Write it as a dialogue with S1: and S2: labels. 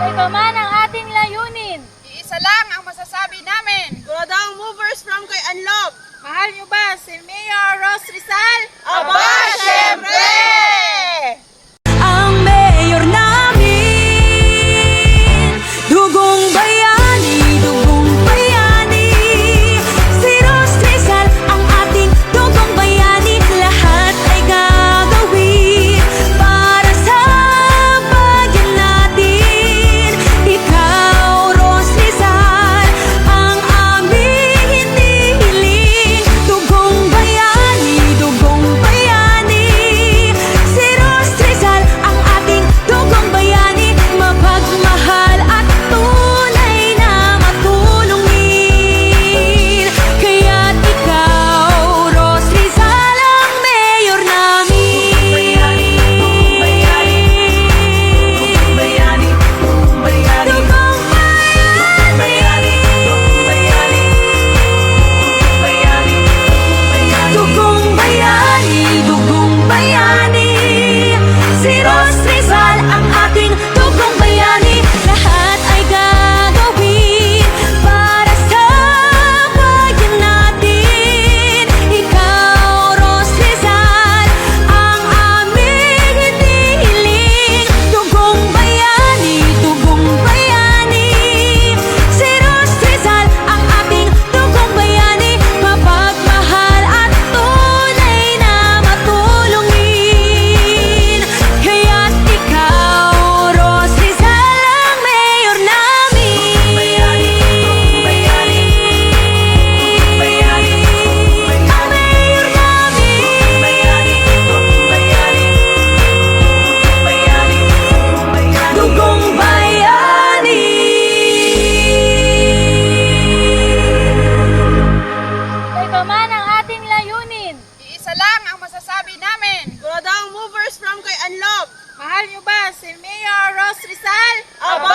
S1: Iba man ang ating layunin.
S2: Iisa lang ang masasabi namin.
S3: Tuladang movers from kay Anlob.
S1: Mahal niyo ba si Mayor Ros Rizal?
S3: Aba, syempre!
S4: Ang mayor namin, dugong bayani, si Ros Rizal ang ating dugong bayani. Lahat ay gagawin para sa bayan natin. Ikaw, Ros Rizal, ang aming hinihiling. Dugong bayani, si Ros Rizal ang ating dugong bayani. Mapagmahal at tunay na matulungin. Kaya't ikaw, Ros Rizal, ang mayor namin. Dugong bayani, si Ros Rizal ang ating dugong bayani. Lahat ay gagawin para sa bayan natin. Ikaw, Ros Rizal, ang aming hinihiling. Dugong bayani, si Ros Rizal ang ating dugong bayani. Mapagmahal at tunay na matulungin. Kaya't ikaw, Ros Rizal, ang mayor namin. Ang mayor namin. Dugong bayani.
S1: Iba man ang ating layunin.
S2: Iisa lang ang masasabi namin.
S3: Tuladang movers from kay Anlob.
S1: Mahal niyo ba si Mayor Ros Rizal?
S3: Aba,